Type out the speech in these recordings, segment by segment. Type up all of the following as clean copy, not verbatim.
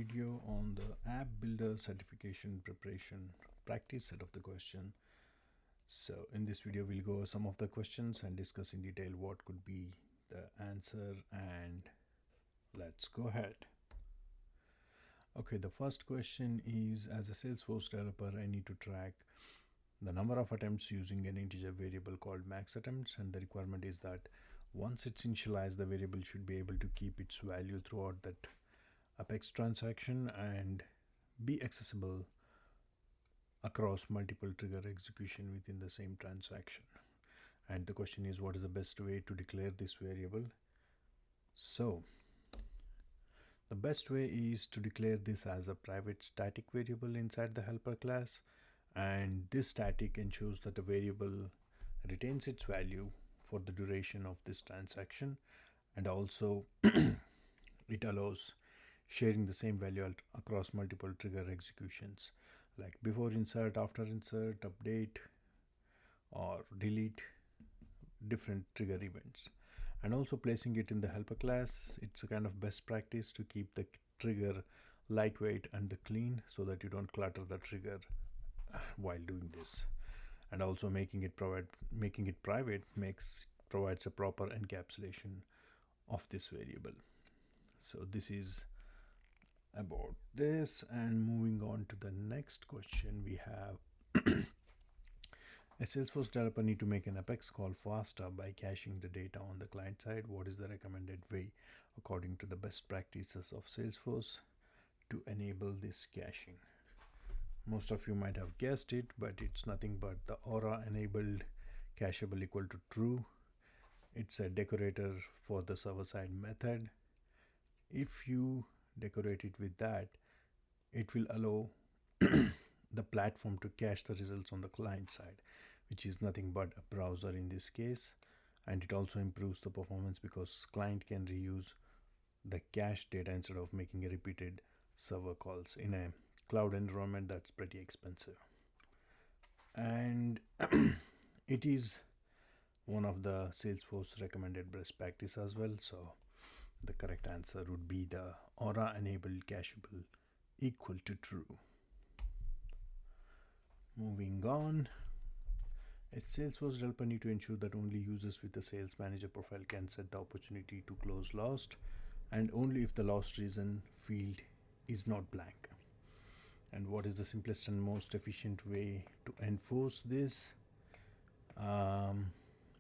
video on the App Builder certification preparation practice set of the question. So in this video we'll go over some of the questions and discuss in detail what could be the answer, and let's go ahead. Okay, the first question is, as a Salesforce developer, I need to track the number of attempts using an integer variable called max attempts, and the requirement is that once it's initialized, the variable should be able to keep its value throughout that Apex transaction and be accessible across multiple trigger execution within the same transaction. And the question is, what is the best way to declare this variable? So the best way is to declare this as a private static variable inside the helper class, and this static ensures that the variable retains its value for the duration of this transaction, and also it allows sharing the same value across multiple trigger executions, like before insert, after insert, update, or delete different trigger events. And also placing it in the helper class, it's a kind of best practice to keep the trigger lightweight and clean so that you don't clutter the trigger while doing this. And also making it private provides a proper encapsulation of this variable. So this is about this, and moving on to the next question, we have a Salesforce developer need to make an Apex call faster by caching the data on the client side. What is the recommended way according to the best practices of Salesforce to enable this caching? Most of you might have guessed it, but it's nothing but the aura enabled cacheable equal to true. It's a decorator for the server side method. If you decorate it with that, it will allow the platform to cache the results on the client side, which is nothing but a browser in this case. And it also improves the performance because client can reuse the cached data instead of making a repeated server calls in a cloud environment that's pretty expensive. And it is one of the Salesforce recommended best practice as well. So the correct answer would be the aura enabled cacheable equal to true. Moving on, a Salesforce developer need to ensure that only users with a sales manager profile can set the opportunity to close lost, and only if the lost reason field is not blank. And what is the simplest and most efficient way to enforce this?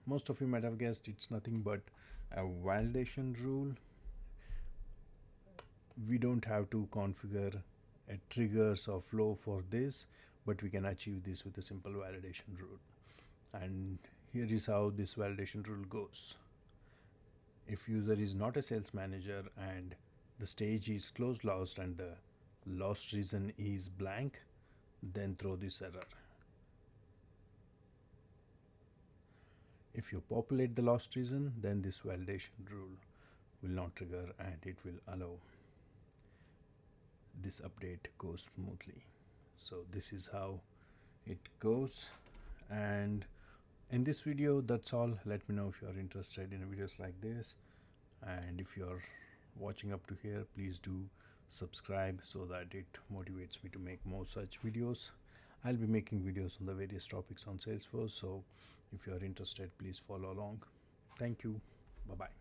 Most of you might have guessed it's nothing but a validation rule. We don't have to configure a triggers or flow for this, but we can achieve this with a simple validation rule. And here is how this validation rule goes. If user is not a sales manager and the stage is close lost and the lost reason is blank, then throw this error. If you populate the lost reason, then this validation rule will not trigger and it will allow this update goes smoothly. So this is how it goes. And in this video, that's all. Let me know if you are interested in videos like this, and if you are watching up to here, please do subscribe so that it motivates me to make more such videos. I'll be making videos on the various topics on Salesforce, so if you are interested, please follow along. Thank you. Bye bye.